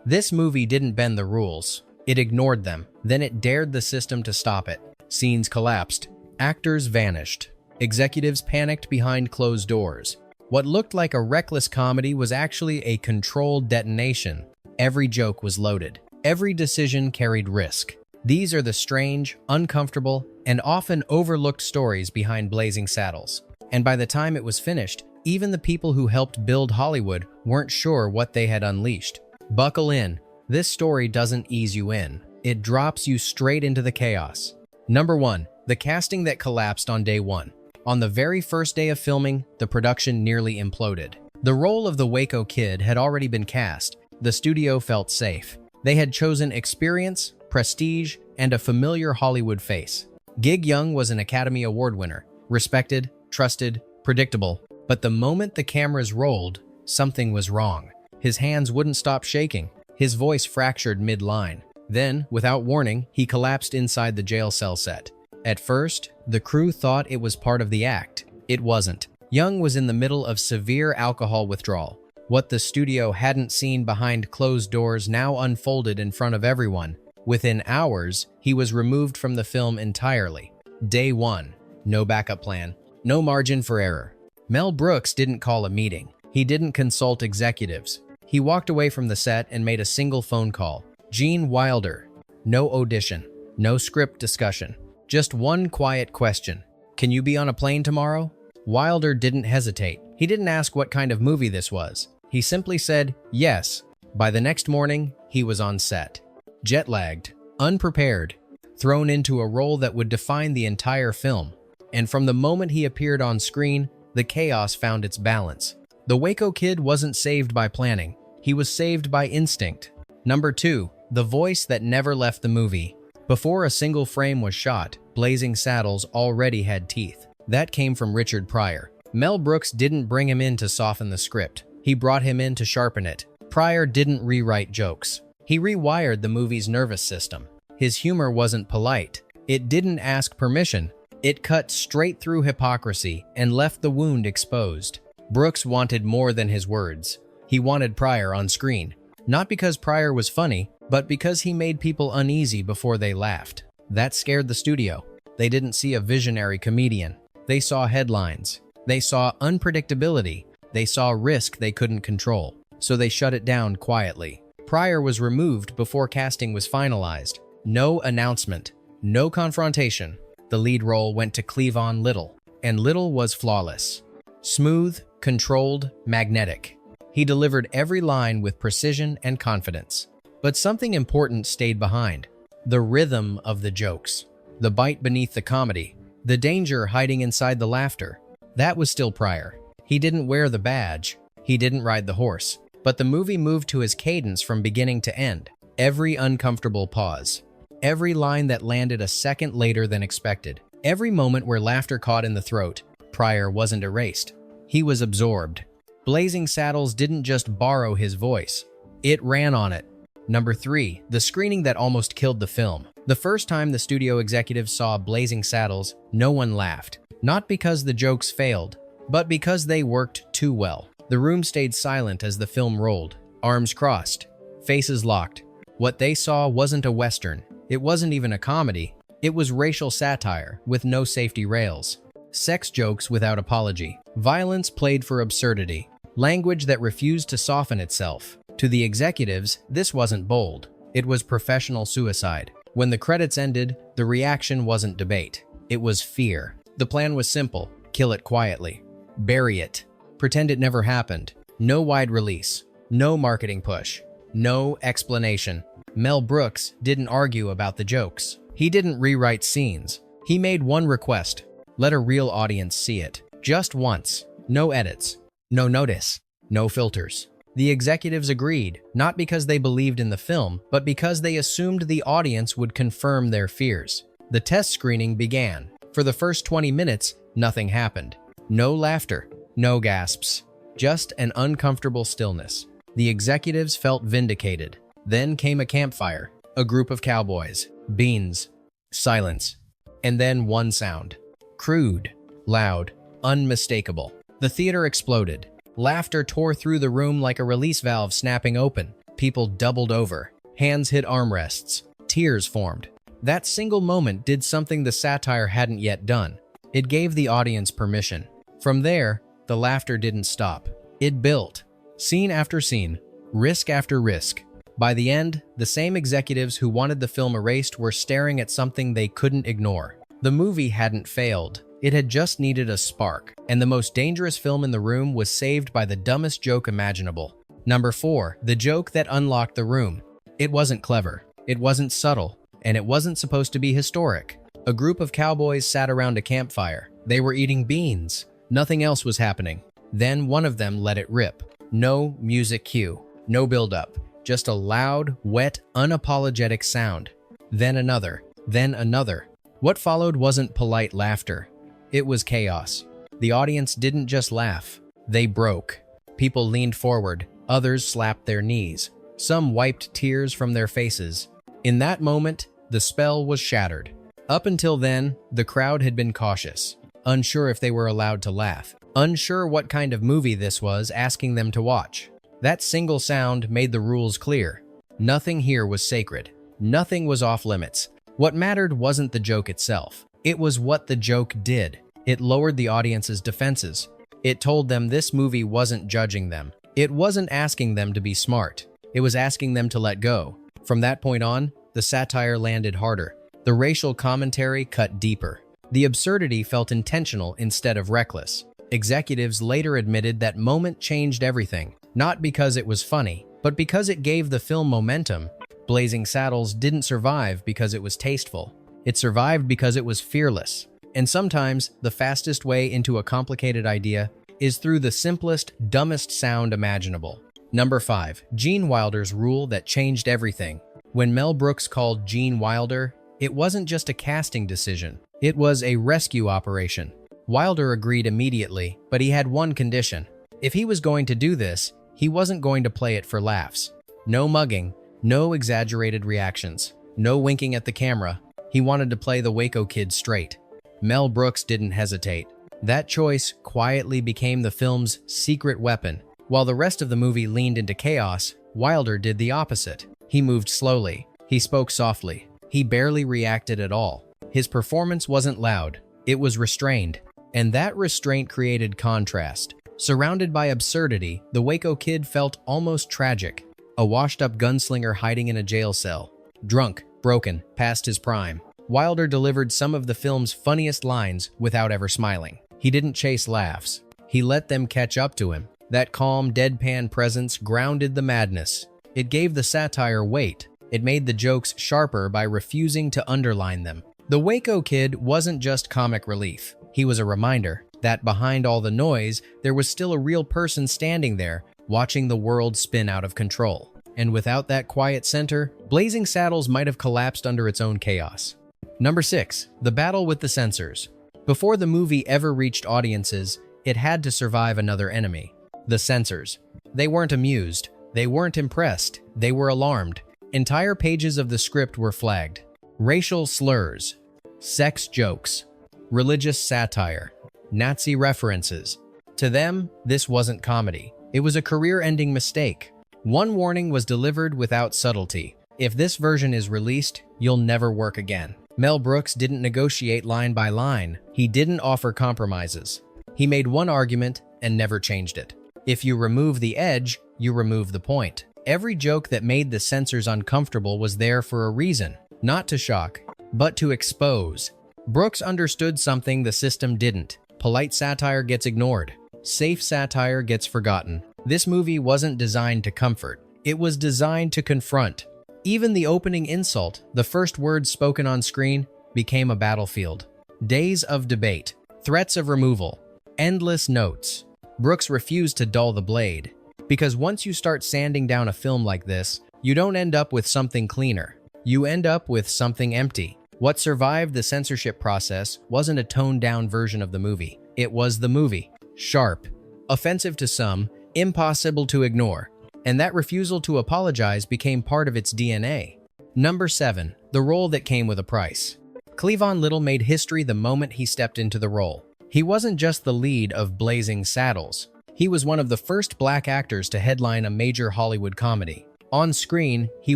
This movie didn't bend the rules. It ignored them. Then it dared the system to stop it. Scenes collapsed. Actors vanished. Executives panicked behind closed doors. What looked like a reckless comedy was actually a controlled detonation. Every joke was loaded. Every decision carried risk. These are the strange, uncomfortable, and often overlooked stories behind Blazing Saddles. And by the time it was finished, even the people who helped build Hollywood weren't sure what they had unleashed. Buckle in. This story doesn't ease you in. It drops you straight into the chaos. Number 1. The casting that collapsed on day 1. On the very first day of filming, the production nearly imploded. The role of the Waco Kid had already been cast. The studio felt safe. They had chosen experience, prestige, and a familiar Hollywood face. Gig Young was an Academy Award winner, respected, trusted, predictable. But the moment the cameras rolled, something was wrong. His hands wouldn't stop shaking. His voice fractured mid-line. Then, without warning, he collapsed inside the jail cell set. At first, the crew thought it was part of the act. It wasn't. Young was in the middle of severe alcohol withdrawal. What the studio hadn't seen behind closed doors now unfolded in front of everyone. Within hours, he was removed from the film entirely. Day 1. No backup plan. No margin for error. Mel Brooks didn't call a meeting. He didn't consult executives. He walked away from the set and made a single phone call. Gene Wilder. No audition. No script discussion. Just one quiet question. Can you be on a plane tomorrow? Wilder didn't hesitate. He didn't ask what kind of movie this was. He simply said, yes. By the next morning, he was on set. Jet-lagged, unprepared, thrown into a role that would define the entire film. And from the moment he appeared on screen, the chaos found its balance. The Waco Kid wasn't saved by planning. He was saved by instinct. Number 2. The voice that never left the movie. Before a single frame was shot, Blazing Saddles already had teeth. That came from Richard Pryor. Mel Brooks didn't bring him in to soften the script. He brought him in to sharpen it. Pryor didn't rewrite jokes. He rewired the movie's nervous system. His humor wasn't polite. It didn't ask permission. It cut straight through hypocrisy and left the wound exposed. Brooks wanted more than his words. He wanted Pryor on screen. Not because Pryor was funny, but because he made people uneasy before they laughed. That scared the studio. They didn't see a visionary comedian. They saw headlines. They saw unpredictability. They saw risk they couldn't control. So they shut it down quietly. Pryor was removed before casting was finalized. No announcement. No confrontation. The lead role went to Cleavon Little, and Little was flawless. Smooth, controlled, magnetic. He delivered every line with precision and confidence. But something important stayed behind. The rhythm of the jokes. The bite beneath the comedy. The danger hiding inside the laughter. That was still Pryor. He didn't wear the badge. He didn't ride the horse. But the movie moved to his cadence from beginning to end. Every uncomfortable pause. Every line that landed a second later than expected. Every moment where laughter caught in the throat. Pryor wasn't erased. He was absorbed. Blazing Saddles didn't just borrow his voice. It ran on it. Number 3. The screening that almost killed the film. The first time the studio executives saw Blazing Saddles, no one laughed. Not because the jokes failed, but because they worked too well. The room stayed silent as the film rolled. Arms crossed. Faces locked. What they saw wasn't a Western. It wasn't even a comedy. It was racial satire with no safety rails. Sex jokes without apology. Violence played for absurdity. Language that refused to soften itself. To the executives, this wasn't bold. It was professional suicide. When the credits ended, the reaction wasn't debate. It was fear. The plan was simple. Kill it quietly. Bury it. Pretend it never happened. No wide release. No marketing push. No explanation. Mel Brooks didn't argue about the jokes. He didn't rewrite scenes. He made one request. Let a real audience see it. Just once. No edits. No notice. No filters. The executives agreed, not because they believed in the film, but because they assumed the audience would confirm their fears. The test screening began. For the first 20 minutes, nothing happened. No laughter. No gasps. Just an uncomfortable stillness. The executives felt vindicated. Then came a campfire. A group of cowboys. Beans. Silence. And then one sound. Crude. Loud. Unmistakable. The theater exploded. Laughter tore through the room like a release valve snapping open. People doubled over. Hands hit armrests. Tears formed. That single moment did something the satire hadn't yet done. It gave the audience permission. From there, the laughter didn't stop. It built. Scene after scene. Risk after risk. By the end, the same executives who wanted the film erased were staring at something they couldn't ignore. The movie hadn't failed. It had just needed a spark. And the most dangerous film in the room was saved by the dumbest joke imaginable. Number 4. The joke that unlocked the room. It wasn't clever. It wasn't subtle. And it wasn't supposed to be historic. A group of cowboys sat around a campfire. They were eating beans. Nothing else was happening. Then one of them let it rip. No music cue. No build-up. Just a loud, wet, unapologetic sound. Then another. Then another. What followed wasn't polite laughter. It was chaos. The audience didn't just laugh. They broke. People leaned forward. Others slapped their knees. Some wiped tears from their faces. In that moment, the spell was shattered. Up until then, the crowd had been cautious, unsure if they were allowed to laugh, unsure what kind of movie this was asking them to watch. That single sound made the rules clear. Nothing here was sacred. Nothing was off limits. What mattered wasn't the joke itself. It was what the joke did. It lowered the audience's defenses. It told them this movie wasn't judging them. It wasn't asking them to be smart. It was asking them to let go. From that point on, the satire landed harder. The racial commentary cut deeper. The absurdity felt intentional instead of reckless. Executives later admitted that moment changed everything, not because it was funny, but because it gave the film momentum. Blazing Saddles didn't survive because it was tasteful. It survived because it was fearless. And sometimes, the fastest way into a complicated idea is through the simplest, dumbest sound imaginable. Number 5. Gene Wilder's rule that changed everything. When Mel Brooks called Gene Wilder, it wasn't just a casting decision. It was a rescue operation. Wilder agreed immediately, but he had one condition. If he was going to do this, he wasn't going to play it for laughs. No mugging, no exaggerated reactions, no winking at the camera. He wanted to play the Waco Kid straight. Mel Brooks didn't hesitate. That choice quietly became the film's secret weapon. While the rest of the movie leaned into chaos, Wilder did the opposite. He moved slowly. He spoke softly. He barely reacted at all. His performance wasn't loud. It was restrained. And that restraint created contrast. Surrounded by absurdity, the Waco Kid felt almost tragic. A washed-up gunslinger hiding in a jail cell. Drunk, broken, past his prime. Wilder delivered some of the film's funniest lines without ever smiling. He didn't chase laughs. He let them catch up to him. That calm, deadpan presence grounded the madness. It gave the satire weight. It made the jokes sharper by refusing to underline them. The Waco Kid wasn't just comic relief. He was a reminder that behind all the noise, there was still a real person standing there, watching the world spin out of control. And without that quiet center, Blazing Saddles might have collapsed under its own chaos. Number 6. The battle with the censors. Before the movie ever reached audiences, it had to survive another enemy. The censors. They weren't amused. They weren't impressed. They were alarmed. Entire pages of the script were flagged. Racial slurs, sex jokes, religious satire, Nazi references. To them, this wasn't comedy. It was a career-ending mistake. One warning was delivered without subtlety. If this version is released, you'll never work again. Mel Brooks didn't negotiate line by line. He didn't offer compromises. He made one argument and never changed it. If you remove the edge, you remove the point. Every joke that made the censors uncomfortable was there for a reason. Not to shock, but to expose. Brooks understood something the system didn't. Polite satire gets ignored. Safe satire gets forgotten. This movie wasn't designed to comfort. It was designed to confront. Even the opening insult, the first words spoken on screen, became a battlefield. Days of debate, threats of removal, endless notes. Brooks refused to dull the blade. Because once you start sanding down a film like this, you don't end up with something cleaner. You end up with something empty. What survived the censorship process wasn't a toned-down version of the movie. It was the movie. Sharp, offensive to some, impossible to ignore. And that refusal to apologize became part of its DNA. Number 7. The role that came with a price. Cleavon Little made history the moment he stepped into the role. He wasn't just the lead of Blazing Saddles. He was one of the first black actors to headline a major Hollywood comedy. On screen, he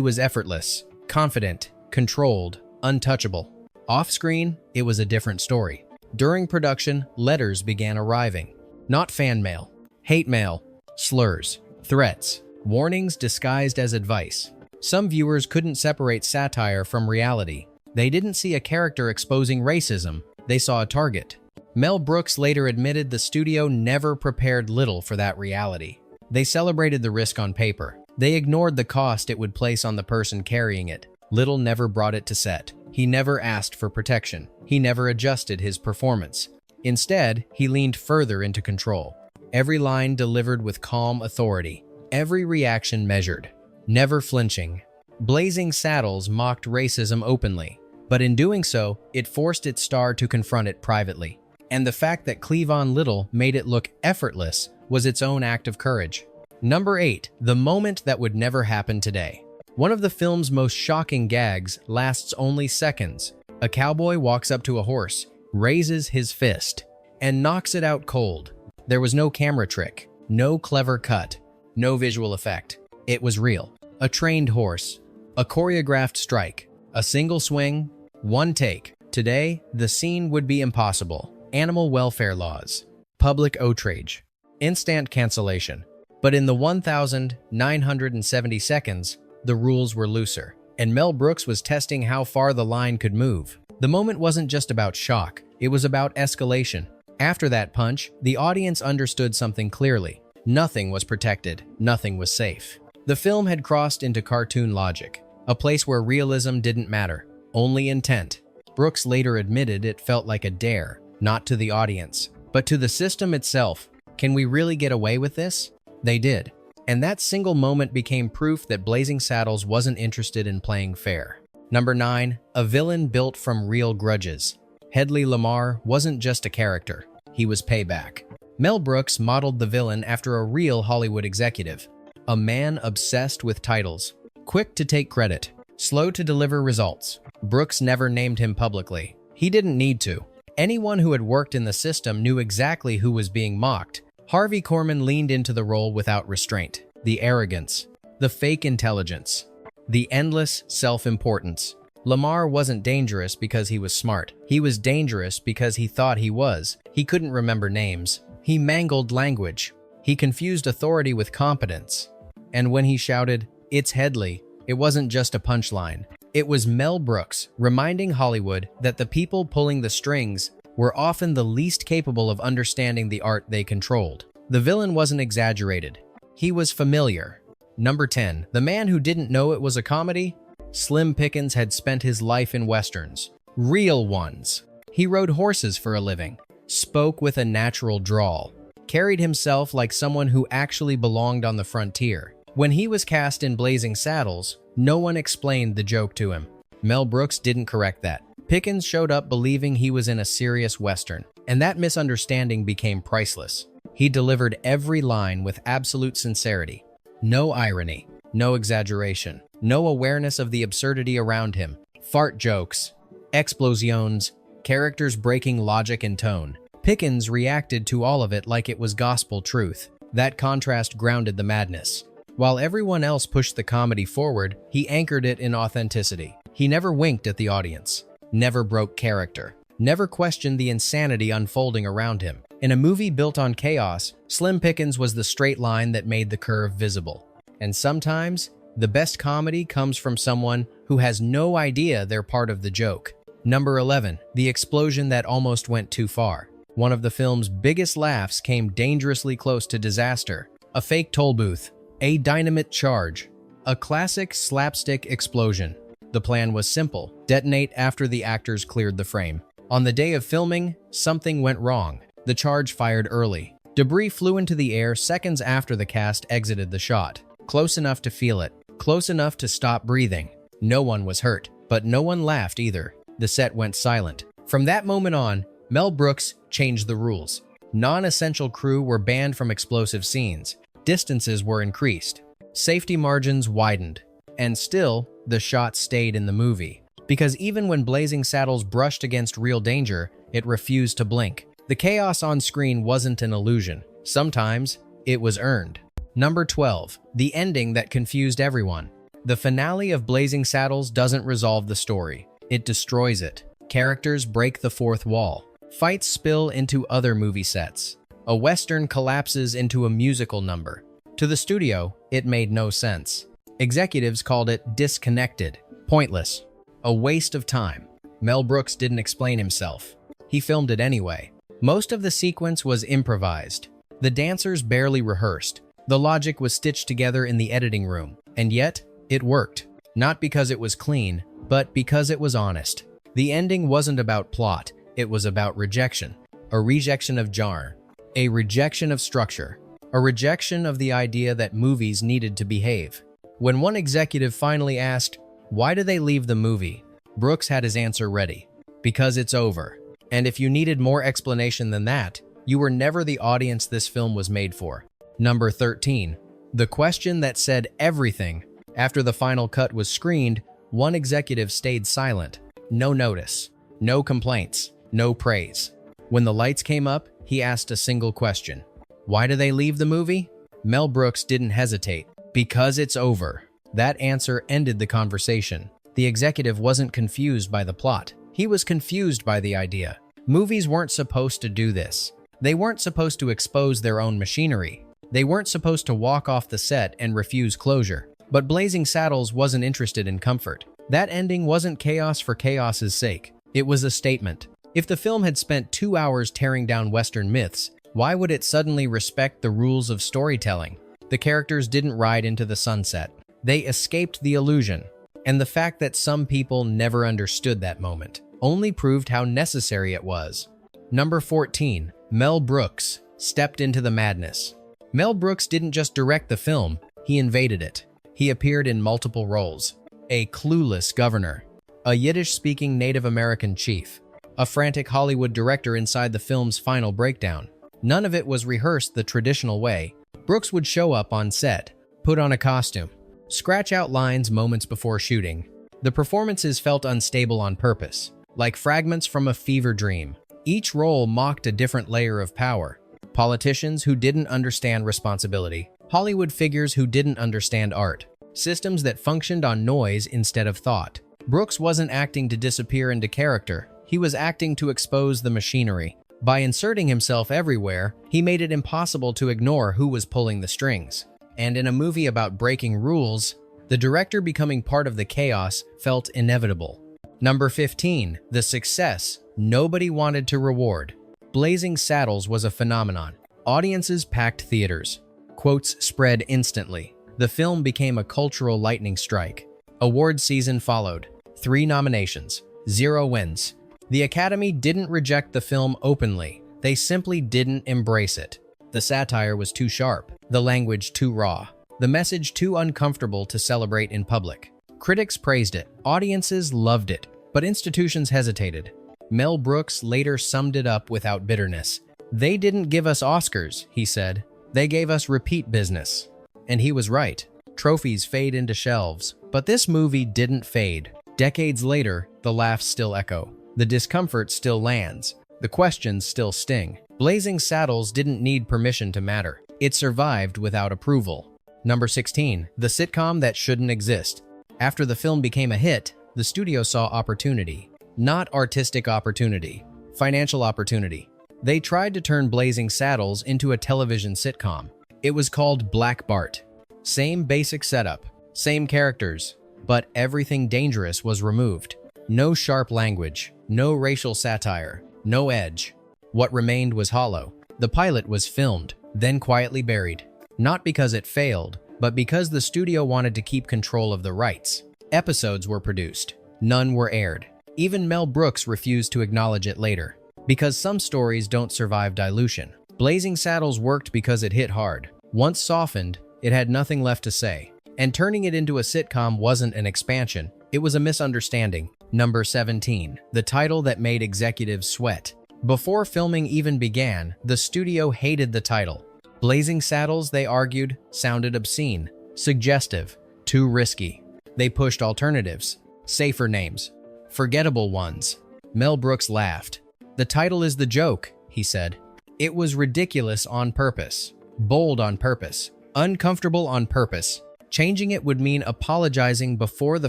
was effortless, confident, controlled, untouchable. Off-screen, it was a different story. During production, letters began arriving. Not fan mail, hate mail, slurs, threats, warnings disguised as advice. Some viewers couldn't separate satire from reality. They didn't see a character exposing racism, they saw a target. Mel Brooks later admitted the studio never prepared Little for that reality. They celebrated the risk on paper. They ignored the cost it would place on the person carrying it. Little never brought it to set. He never asked for protection. He never adjusted his performance. Instead, he leaned further into control. Every line delivered with calm authority. Every reaction measured. Never flinching. Blazing Saddles mocked racism openly, but in doing so, it forced its star to confront it privately. And the fact that Cleavon Little made it look effortless was its own act of courage. Number 8. The moment that would never happen today. One of the film's most shocking gags lasts only seconds. A cowboy walks up to a horse, raises his fist, and knocks it out cold. There was no camera trick, no clever cut, no visual effect. It was real. A trained horse, a choreographed strike, a single swing, one take. Today, the scene would be impossible. Animal welfare laws, public outrage, instant cancellation. But in the 1,970 seconds, the rules were looser, and Mel Brooks was testing how far the line could move. The moment wasn't just about shock, it was about escalation. After that punch, the audience understood something clearly. Nothing was protected, nothing was safe. The film had crossed into cartoon logic, a place where realism didn't matter, only intent. Brooks later admitted it felt like a dare, not to the audience, but to the system itself. Can we really get away with this? They did. And that single moment became proof that Blazing Saddles wasn't interested in playing fair. Number 9. A villain built from real grudges. Hedley Lamar wasn't just a character, he was payback. Mel Brooks modeled the villain after a real Hollywood executive. A man obsessed with titles, quick to take credit, slow to deliver results. Brooks never named him publicly. He didn't need to. Anyone who had worked in the system knew exactly who was being mocked. Harvey Korman leaned into the role without restraint. The arrogance, the fake intelligence, the endless self-importance. Lamar wasn't dangerous because he was smart. He was dangerous because he thought he was. He couldn't remember names. He mangled language. He confused authority with competence. And when he shouted, "It's Hedley," it wasn't just a punchline. It was Mel Brooks reminding Hollywood that the people pulling the strings were often the least capable of understanding the art they controlled. The villain wasn't exaggerated. He was familiar. Number 10. The man who didn't know it was a comedy? Slim Pickens had spent his life in westerns. Real ones. He rode horses for a living, spoke with a natural drawl, carried himself like someone who actually belonged on the frontier. When he was cast in Blazing Saddles, no one explained the joke to him. Mel Brooks didn't correct that. Pickens showed up believing he was in a serious western, and that misunderstanding became priceless. He delivered every line with absolute sincerity. No irony, no exaggeration, no awareness of the absurdity around him. Fart jokes, explosions, characters breaking logic and tone. Pickens reacted to all of it like it was gospel truth. That contrast grounded the madness. While everyone else pushed the comedy forward, he anchored it in authenticity. He never winked at the audience, never broke character, never questioned the insanity unfolding around him. In a movie built on chaos, Slim Pickens was the straight line that made the curve visible. And sometimes, the best comedy comes from someone who has no idea they're part of the joke. Number 11. The explosion that almost went too far. One of the film's biggest laughs came dangerously close to disaster. A fake toll booth, a dynamite charge, a classic slapstick explosion. The plan was simple: detonate after the actors cleared the frame. On the day of filming, something went wrong. The charge fired early. Debris flew into the air seconds after the cast exited the shot. Close enough to feel it, close enough to stop breathing. No one was hurt, but no one laughed either. The set went silent. From that moment on, Mel Brooks changed the rules. Non-essential crew were banned from explosive scenes. Distances were increased. Safety margins widened. And still, the shot stayed in the movie. Because even when Blazing Saddles brushed against real danger, it refused to blink. The chaos on screen wasn't an illusion. Sometimes, it was earned. Number 12. The ending that confused everyone. The finale of Blazing Saddles doesn't resolve the story. It destroys it. Characters break the fourth wall. Fights spill into other movie sets. A Western collapses into a musical number. To the studio, it made no sense. Executives called it disconnected, pointless, a waste of time. Mel Brooks didn't explain himself. He filmed it anyway. Most of the sequence was improvised. The dancers barely rehearsed. The logic was stitched together in the editing room. And yet, it worked. Not because it was clean, but because it was honest. The ending wasn't about plot. It was about rejection. A rejection of genre. A rejection of structure. A rejection of the idea that movies needed to behave. When one executive finally asked, "Why do they leave the movie?" Brooks had his answer ready. Because it's over. And if you needed more explanation than that, you were never the audience this film was made for. Number 13. The question that said everything. After the final cut was screened, one executive stayed silent. No notice. No complaints. No praise. When the lights came up, he asked a single question. Why do they leave the movie? Mel Brooks didn't hesitate. Because it's over. That answer ended the conversation. The executive wasn't confused by the plot. He was confused by the idea. Movies weren't supposed to do this. They weren't supposed to expose their own machinery. They weren't supposed to walk off the set and refuse closure. But Blazing Saddles wasn't interested in comfort. That ending wasn't chaos for chaos's sake. It was a statement. If the film had spent 2 hours tearing down Western myths, why would it suddenly respect the rules of storytelling? The characters didn't ride into the sunset. They escaped the illusion. And the fact that some people never understood that moment only proved how necessary it was. Number 14. Mel Brooks stepped into the madness. Mel Brooks didn't just direct the film, he invaded it. He appeared in multiple roles. A clueless governor, a Yiddish-speaking Native American chief, a frantic Hollywood director inside the film's final breakdown. None of it was rehearsed the traditional way. Brooks would show up on set, put on a costume, scratch out lines moments before shooting. The performances felt unstable on purpose, like fragments from a fever dream. Each role mocked a different layer of power. Politicians who didn't understand responsibility, Hollywood figures who didn't understand art, systems that functioned on noise instead of thought. Brooks wasn't acting to disappear into character, he was acting to expose the machinery. By inserting himself everywhere, he made it impossible to ignore who was pulling the strings. And in a movie about breaking rules, the director becoming part of the chaos felt inevitable. Number 15. The success nobody wanted to reward. Blazing Saddles was a phenomenon. Audiences packed theaters. Quotes spread instantly. The film became a cultural lightning strike. Award season followed. 3 nominations, 0 wins. The Academy didn't reject the film openly. They simply didn't embrace it. The satire was too sharp, the language too raw, the message too uncomfortable to celebrate in public. Critics praised it, audiences loved it, but institutions hesitated. Mel Brooks later summed it up without bitterness. "They didn't give us Oscars," he said. "They gave us repeat business." And he was right. Trophies fade into shelves, but this movie didn't fade. Decades later, the laughs still echo. The discomfort still lands. The questions still sting. Blazing Saddles didn't need permission to matter. It survived without approval. Number 16. The sitcom that shouldn't exist. After the film became a hit, the studio saw opportunity. Not artistic opportunity. Financial opportunity. They tried to turn Blazing Saddles into a television sitcom. It was called Black Bart. Same basic setup, same characters, but everything dangerous was removed. No sharp language, no racial satire, no edge. What remained was hollow. The pilot was filmed, then quietly buried. Not because it failed, but because the studio wanted to keep control of the rights. Episodes were produced. None were aired. Even Mel Brooks refused to acknowledge it later. Because some stories don't survive dilution. Blazing Saddles worked because it hit hard. Once softened, it had nothing left to say. And turning it into a sitcom wasn't an expansion, it was a misunderstanding. Number 17. The title that made executives sweat. Before filming even began, the studio hated the title. Blazing Saddles, they argued, sounded obscene, suggestive, too risky. They pushed alternatives, safer names, forgettable ones. Mel Brooks laughed. "The title is the joke," he said. It was ridiculous on purpose, bold on purpose, Uncomfortable on purpose. Changing it would mean apologizing before the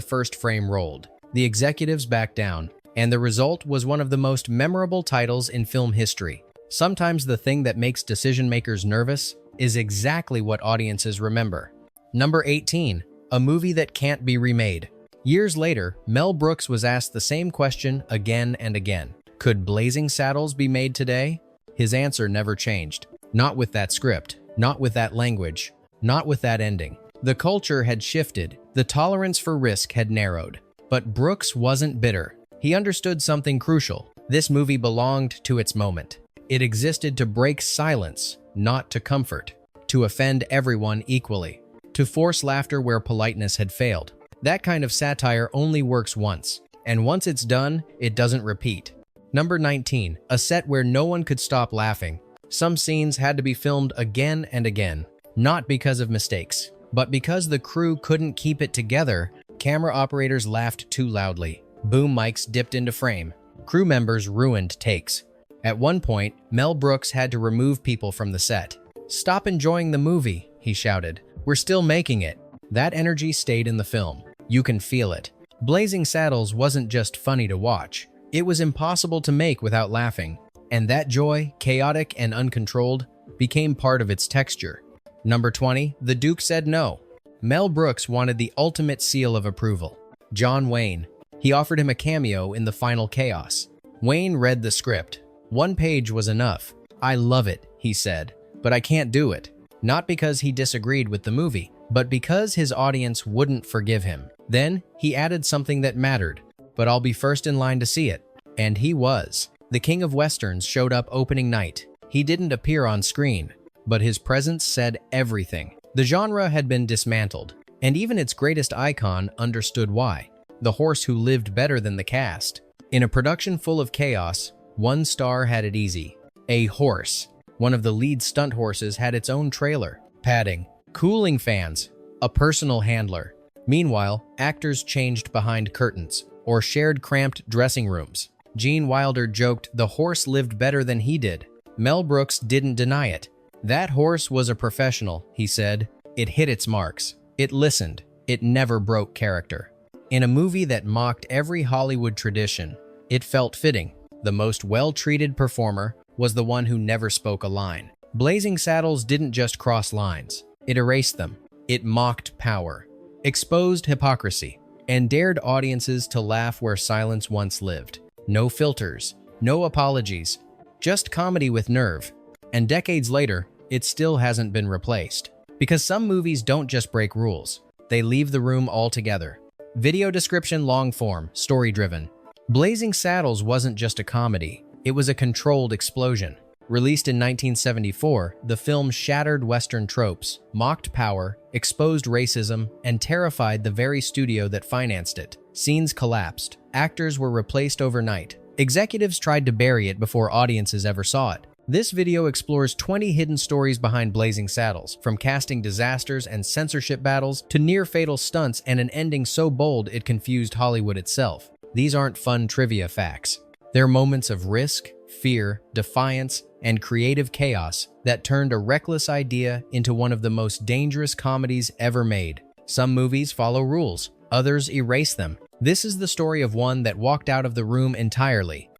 first frame rolled. The executives backed down, and the result was one of the most memorable titles in film history. Sometimes the thing that makes decision-makers nervous is exactly what audiences remember. Number 18. A movie that can't be remade. Years later, Mel Brooks was asked the same question again and again. Could Blazing Saddles be made today? His answer never changed. Not with that script, not with that language, not with that ending. The culture had shifted, the tolerance for risk had narrowed. But Brooks wasn't bitter. He understood something crucial. This movie belonged to its moment. It existed to break silence, not to comfort, to offend everyone equally, to force laughter where politeness had failed. That kind of satire only works once, and once it's done, it doesn't repeat. Number 19. A set where no one could stop laughing. Some scenes had to be filmed again and again, not because of mistakes, but because the crew couldn't keep it together. Camera operators laughed too loudly. Boom mics dipped into frame. Crew members ruined takes. At one point, Mel Brooks had to remove people from the set. "Stop enjoying the movie," he shouted. "We're still making it." That energy stayed in the film. You can feel it. Blazing Saddles wasn't just funny to watch. It was impossible to make without laughing. And that joy, chaotic and uncontrolled, became part of its texture. Number 20. The Duke Said No. Mel Brooks wanted the ultimate seal of approval. John Wayne. He offered him a cameo in the final chaos. Wayne read the script. "One page was enough. I love it," he said, "but I can't do it." Not because he disagreed with the movie, but because his audience wouldn't forgive him. Then he added something that mattered. "But I'll be first in line to see it." And he was. The King of Westerns showed up opening night. He didn't appear on screen, but his presence said everything. The genre had been dismantled, and even its greatest icon understood why. The horse who lived better than the cast. In a production full of chaos, one star had it easy. A horse. One of the lead stunt horses had its own trailer, padding, cooling fans, a personal handler. Meanwhile, actors changed behind curtains or shared cramped dressing rooms. Gene Wilder joked the horse lived better than he did. Mel Brooks didn't deny it. "That horse was a professional," he said. "It hit its marks. It listened. It never broke character." In a movie that mocked every Hollywood tradition, it felt fitting. The most well-treated performer was the one who never spoke a line. Blazing Saddles didn't just cross lines. It erased them. It mocked power, exposed hypocrisy, and dared audiences to laugh where silence once lived. No filters, no apologies, just comedy with nerve. And decades later, it still hasn't been replaced. Because some movies don't just break rules, they leave the room altogether. Video description long form, story-driven. Blazing Saddles wasn't just a comedy, it was a controlled explosion. Released in 1974, the film shattered Western tropes, mocked power, exposed racism, and terrified the very studio that financed it. Scenes collapsed. Actors were replaced overnight. Executives tried to bury it before audiences ever saw it. This video explores 20 hidden stories behind Blazing Saddles, from casting disasters and censorship battles to near-fatal stunts and an ending so bold it confused Hollywood itself. These aren't fun trivia facts. They're moments of risk, fear, defiance, and creative chaos that turned a reckless idea into one of the most dangerous comedies ever made. Some movies follow rules, others erase them. This is the story of one that walked out of the room entirely,